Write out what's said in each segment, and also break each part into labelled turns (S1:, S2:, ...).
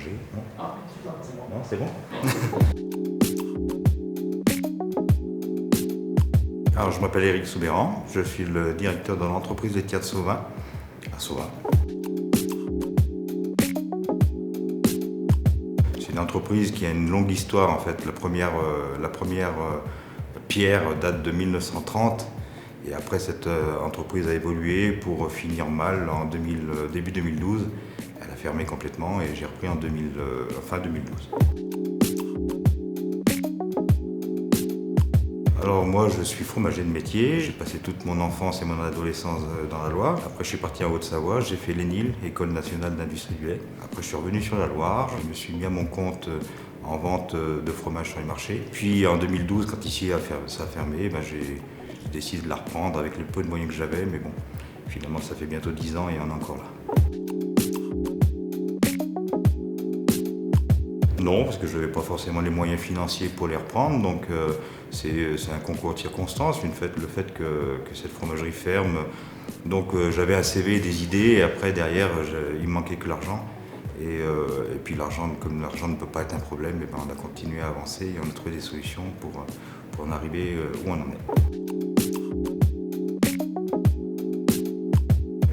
S1: changer. Non, non, c'est bon. Alors, je m'appelle Éric Soubéran, je suis le directeur de l'entreprise laitière de Sauvin, à Sauvin. C'est une entreprise qui a une longue histoire en fait. La première pierre date de 1930 et après cette entreprise a évolué pour finir mal en début 2012. Elle a fermé complètement et j'ai repris en fin 2012. Alors moi je suis fromager de métier, j'ai passé toute mon enfance et mon adolescence dans la Loire. Après je suis parti en Haute-Savoie, j'ai fait l'ENIL, École nationale d'industrie du lait. Après je suis revenu sur la Loire, je me suis mis à mon compte en vente de fromage sur les marchés. Puis en 2012, quand ici ça a fermé, j'ai décidé de la reprendre avec le peu de moyens que j'avais, mais bon, finalement ça fait bientôt 10 ans et on est encore là. Non, parce que je n'avais pas forcément les moyens financiers pour les reprendre, donc c'est un concours de circonstances, le fait que cette fromagerie ferme. Donc j'avais un CV, des idées, et après derrière il me manquait que l'argent. Et puis l'argent, comme l'argent ne peut pas être un problème, on a continué à avancer et on a trouvé des solutions pour en arriver où on en est.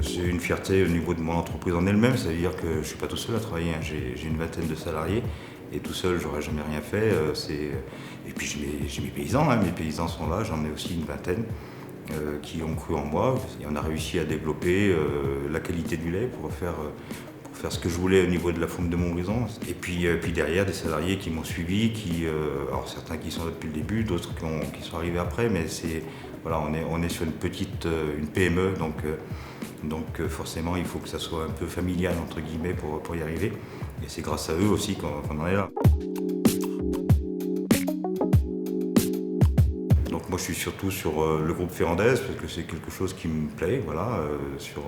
S1: J'ai une fierté au niveau de mon entreprise en elle-même, ça veut dire que je ne suis pas tout seul à travailler, hein. J'ai une vingtaine de salariés et tout seul j'aurais jamais rien fait. Et puis j'ai mes paysans, hein. Mes paysans sont là, j'en ai aussi une vingtaine qui ont cru en moi et on a réussi à développer la qualité du lait pour faire ce que je voulais au niveau de la fonte de Montbrison. Et puis derrière des salariés qui m'ont suivi, alors certains qui sont là depuis le début, d'autres qui sont arrivés après, mais voilà, on est sur une PME, donc forcément il faut que ça soit un peu familial entre guillemets pour y arriver. Et c'est grâce à eux aussi qu'on en est là. Donc moi je suis surtout sur le groupe Ferrandez parce que c'est quelque chose qui me plaît, voilà, sur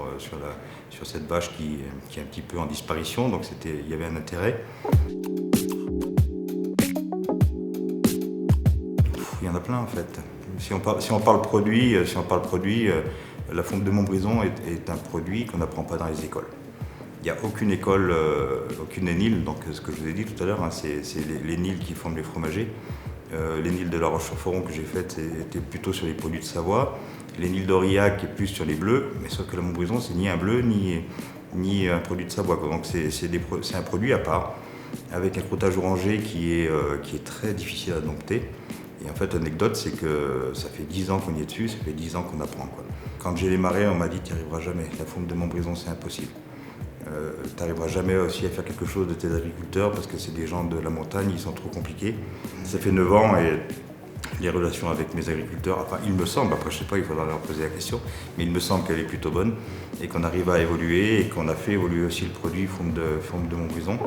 S1: cette vache qui est un petit peu en disparition, donc il y avait un intérêt. Il y en a plein en fait. Si on parle produit, la fonte de Montbrison est un produit qu'on n'apprend pas dans les écoles. Il n'y a aucune école, aucune ENIL, donc ce que je vous ai dit tout à l'heure, hein, c'est l'ENIL qui forme les fromagers. L'ENIL de La Roche-sur-Foron que j'ai faite était plutôt sur les produits de Savoie. L'ENIL d'Aurillac est plus sur les bleus, mais sauf que la Montbrison, c'est ni un bleu ni un produit de Savoie, quoi. Donc c'est un produit à part, avec un croûtage orangé qui est très difficile à dompter. Et en fait, l'anecdote, c'est que ça fait 10 ans qu'on y est dessus, ça fait 10 ans qu'on apprend, quoi. Quand j'ai démarré, on m'a dit « tu n'y arriveras jamais, la fonte de Montbrison, c'est impossible. Tu n'arriveras jamais aussi à faire quelque chose de tes agriculteurs parce que c'est des gens de la montagne, ils sont trop compliqués. » Ça fait 9 ans et les relations avec mes agriculteurs, enfin il me semble, après je sais pas, il faudra leur poser la question, mais il me semble qu'elle est plutôt bonne et qu'on arrive à évoluer et qu'on a fait évoluer aussi le produit fonte de Montbrison.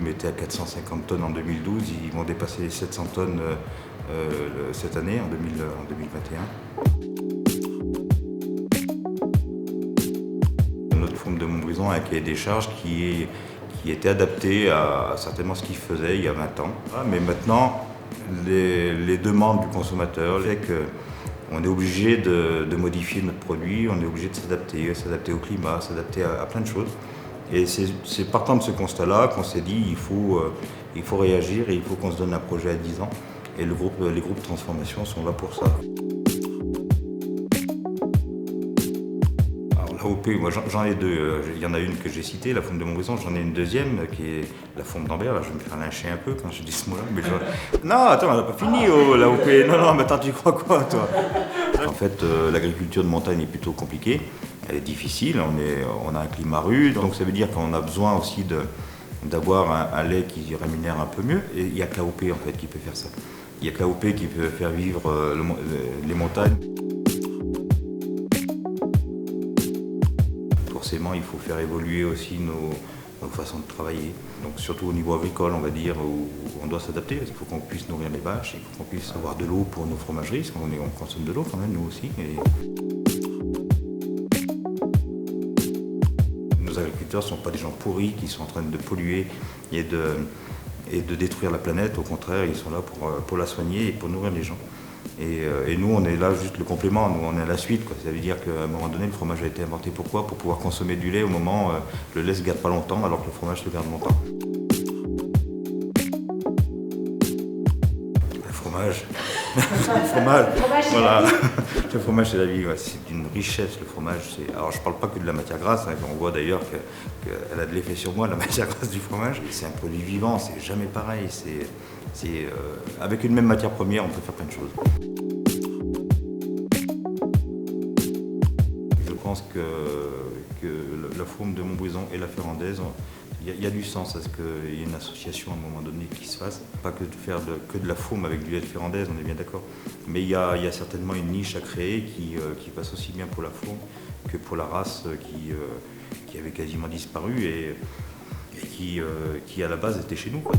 S1: Était à 450 tonnes en 2012, ils vont dépasser les 700 tonnes cette année, en 2021. Notre fonte de Montbrison a un cahier des charges qui était adapté à certainement ce qu'il faisait il y a 20 ans. Mais maintenant, les demandes du consommateur fait qu'on est obligé de modifier notre produit, on est obligé de s'adapter au climat, s'adapter à plein de choses. Et c'est partant de ce constat-là qu'on s'est dit il faut réagir et il faut qu'on se donne un projet à 10 ans. Et les groupes de transformation sont là pour ça. Alors l'AOP, moi j'en ai deux. Il y en a une que j'ai citée, la fonte de Montbrison. J'en ai une deuxième qui est la fonte d'Ambert. Là, je vais me faire lyncher un peu quand je dis ce mot-là. Non, attends, on n'a pas fini, l'AOP. Non, mais attends, tu crois quoi, toi? En fait, l'agriculture de montagne est plutôt compliquée. Elle est difficile, on a un climat rude, donc ça veut dire qu'on a besoin aussi d'avoir un lait qui rémunère un peu mieux. Et il n'y a que l'AOP en fait qui peut faire ça. Il n'y a que l'AOP qui peut faire vivre les montagnes. Forcément, il faut faire évoluer aussi nos façons de travailler. Donc surtout au niveau agricole, on va dire, où on doit s'adapter. Il faut qu'on puisse nourrir les vaches, il faut qu'on puisse avoir de l'eau pour nos fromageries, parce qu'on consomme de l'eau quand même, nous aussi. Nos agriculteurs ne sont pas des gens pourris qui sont en train de polluer et de détruire la planète. Au contraire, ils sont là pour la soigner et pour nourrir les gens. Et nous, on est là juste le complément, nous on est à la suite, quoi. Ça veut dire qu'à un moment donné, le fromage a été inventé pourquoi? Pour pouvoir consommer du lait au moment le lait se garde pas longtemps alors que le fromage se garde longtemps. Le fromage. Le fromage. Voilà. Le fromage c'est la vie, ouais. C'est une richesse le fromage. Alors je parle pas que de la matière grasse, hein. On voit d'ailleurs qu'elle a de l'effet sur moi, la matière grasse du fromage. C'est un produit vivant, c'est jamais pareil. Avec une même matière première, on peut faire plein de choses. Je pense que la Faume de Montbrison et la Ferrandaise, il y a du sens à ce qu'il y ait une association à un moment donné qui se fasse. Pas que de faire que de la Faume avec du lait de Ferrandaise, on est bien d'accord. Mais il y a certainement une niche à créer qui passe aussi bien pour la Faume que pour la race qui avait quasiment disparu et qui à la base était chez nous, quoi.